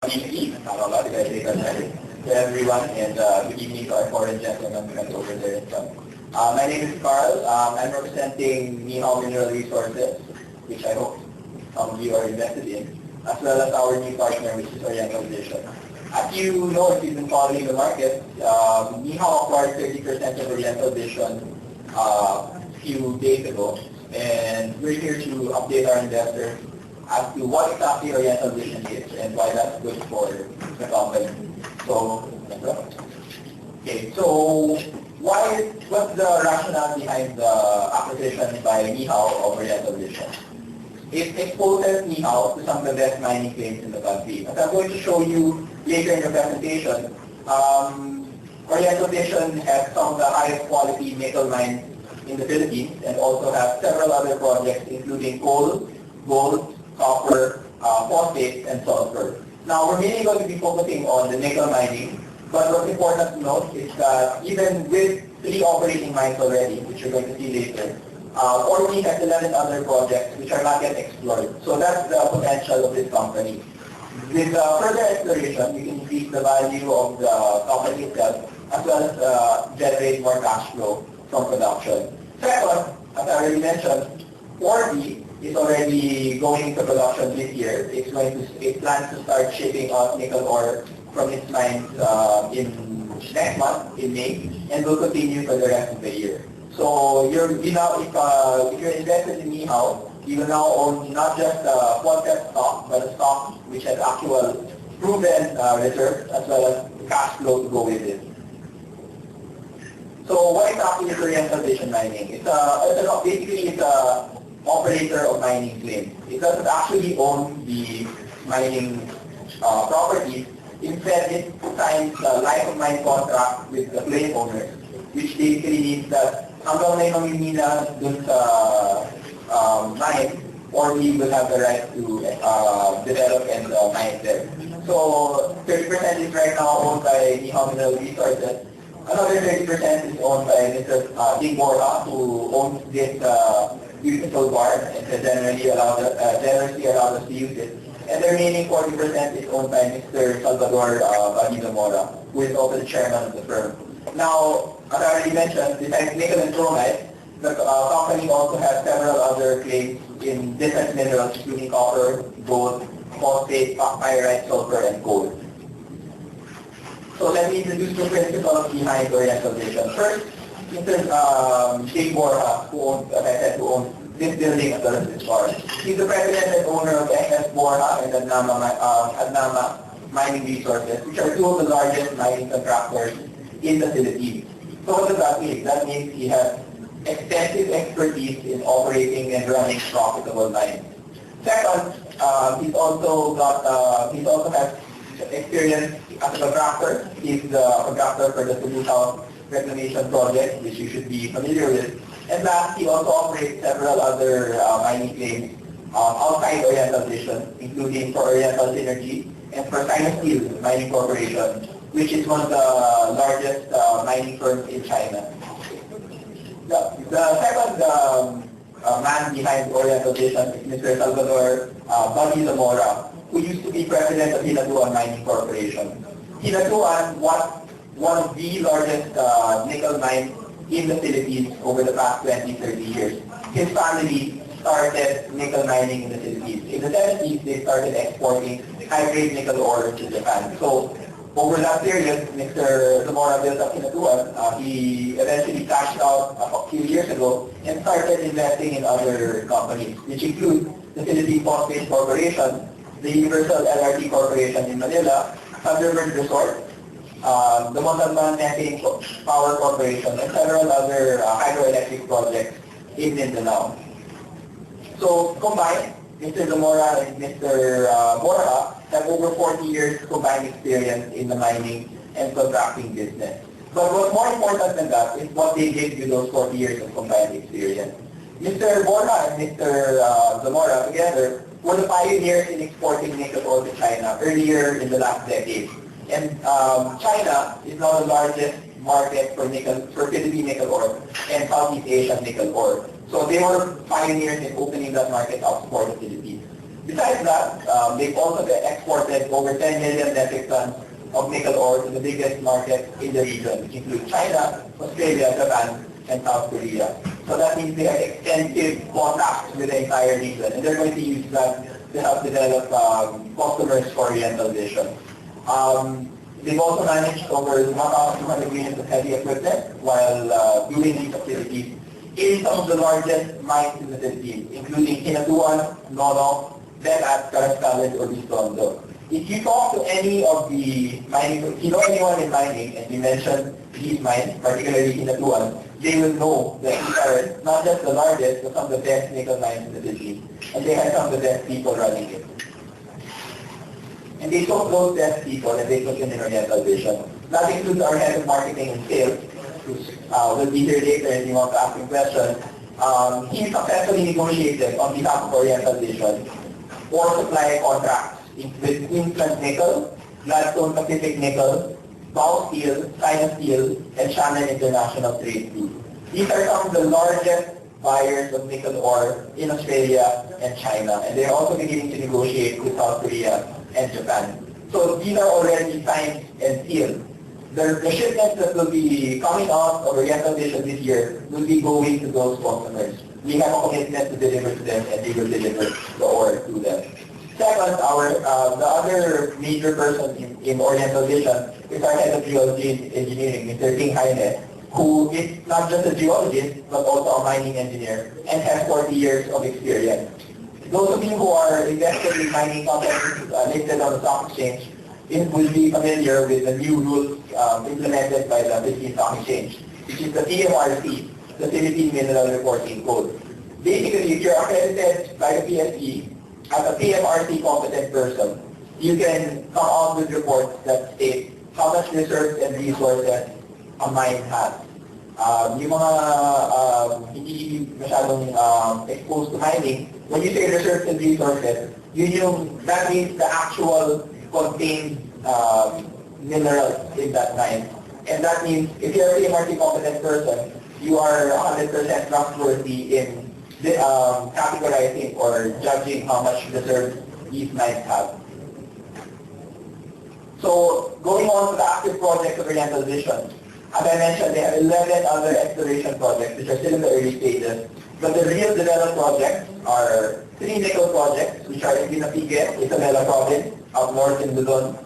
To everyone, and good evening to our foreign gentlemen over there in front. My name is Carl. I'm representing Nihao Mineral Resources, which I hope some of you are invested in, as well as our new partner, which is Oriental Vision. As you know, if you've been following the market, Nihao acquired 30% of Oriental Vision a few days ago, and we're here to update our investors as to what exactly Oriental Vision is and why that's good for the company. So, what's the rationale behind the acquisition by Nihao of Oriental Vision? It exposes Nihao to some of the best mining claims in the country. As I'm going to show you later in the presentation, Oriental Vision has some of the highest quality nickel mines in the Philippines and also has several other projects including coal, gold, copper, phosphate, and sulfur. Now, we're mainly going to be focusing on the nickel mining, but what's important to note is that even with 3 operating mines already, which you're going to see later, Ormi has 11 other projects which are not yet explored. So that's the potential of this company. With further exploration, you can increase the value of the company itself, as well as generate more cash flow from production. Second, as I already mentioned, Ormi is already going into production this year. It plans to start shipping out nickel ore from its mines in next month, in May, and will continue for the rest of the year. So if you're invested in Nihao, you will now own not just a concept stock, but a stock which has actual proven reserves as well as cash flow to go with it. So what exactly is Oriental Vision Mining? It's a operator of mining claims. It doesn't actually own the mining properties. Instead, it signs a life of mine contract with the claim owners, which basically means that hanggang may mamimina dun sa mine, or we will have the right to develop and mine there. So 30% is right now owned by Nihao Mineral Resources. Another 30% is owned by Mr. Ding Borja, who owns this beautiful bar and generously allowed us to use it. And the remaining 40% is owned by Mr. Salvador Zamora, who is also the chairman of the firm. Now, as I already mentioned, besides nickel and chromite, the company also has several other claims in different minerals, including copper, gold, phosphate, pyrite, sulfur, and gold. So let me introduce the principles behind Oriental Vision. First, Mr. Ding Borja, who owns this building as well as this bar. He's the president and owner of SS Borja and Adnama Mining Resources, which are 2 of the largest mining contractors in the Philippines. So what does that mean? That means he has extensive expertise in operating and running profitable mines. Second, he also has experience as a contractor. He's the contractor for the Cebu South Reclamation Project, which you should be familiar with. And last, he also operates several other mining claims outside Oriental Vision, including for Oriental Synergy and for Sinosteel Mining Corporation, which is one of the largest mining firms in China. The second man behind Oriental Vision is Mr. Salvador Zamora, who used to be president of Hinatuan Mining Corporation. Hinatuan was one of the largest nickel mines in the Philippines over the past 20-30 years. His family started nickel mining in the Philippines. In the 70s, they started exporting high-grade nickel ore to Japan. So over that period, Mr. Zamora built up Hinatuan. He eventually cashed out a few years ago and started investing in other companies, which include the Philippine Phosphate Corporation, the Universal LRT Corporation in Manila, Thunderbird Resort, the Montalban Methane Power Corporation, and several other hydroelectric projects in Mindanao. So combined, Mr. Zamora and Mr. Borja have over 40 years combined experience in the mining and contracting business. But what's more important than that is what they did with those 40 years of combined experience. Mr. Borja and Mr. Zamora together were the pioneers in exporting nickel ore to China earlier in the last decade. And China is now the largest market for Philippine nickel ore and Southeast Asian nickel ore. So they were pioneers in opening that market up for the Philippines. Besides that, they've also exported over 10 million metric tons of nickel ore to the biggest markets in the region, which include China, Australia, Japan, and South Korea. So that means they have extensive contacts with the entire region, and they're going to use that to help develop customers for Oriental Vision. They've also managed over 1,200 units of heavy equipment while doing these activities in some of the largest mines in the Philippines, including Hinatuan, Nono, then at Carascales or Biscondo. If you talk to any of the mining, if you know anyone in mining and you mention these mines, particularly Hinatuan, they will know that these are not just the largest, but some of the best nickel mines in the Philippines. And they have some of the best people running it. And they took those best people and they took them in Oriental Vision. That includes our head of marketing and sales, who will be here later if you want to ask him questions. He successfully negotiated on behalf of Oriental Vision for supply contracts with Queensland Nickel, Gladstone Pacific Nickel, Bao Steel, China Steel, and Shannon International Trade Group. These are some of the largest buyers of nickel ore in Australia and China, and they're also beginning to negotiate with South Korea and Japan. So these are already signed and sealed. The shipments that will be coming out of Oriental Vision this year will be going to those customers. We have a commitment to deliver to them, and we will deliver the ore to them. Second, the other major person in Oriental Vision is our head of geology and engineering, Mr. Ting Haine, who is not just a geologist, but also a mining engineer, and has 40 years of experience. Those of you who are invested in mining companies listed on the stock exchange will be familiar with the new rules implemented by the Philippine Stock Exchange, which is the PMRC, the Philippine Mineral Reporting Code. Basically, if you're accredited by the PSE as a PMRC competent person, you can come out with reports that state how much reserves and resources a mine has. Yung mga hindi masyadong exposed to mining, when you say reserves and resources, that means the actual contained minerals in that mine. And that means if you're a PMRC competent person, you are 100% trustworthy in categorizing or judging how much reserves these mines have. So going on to the active projects of Oriental Vision, as I mentioned, they have 11 other exploration projects which are still in the early stages. But the real developed projects are 3 nickel projects which are in Pinapigue, Isabela Province, up north in Luzon,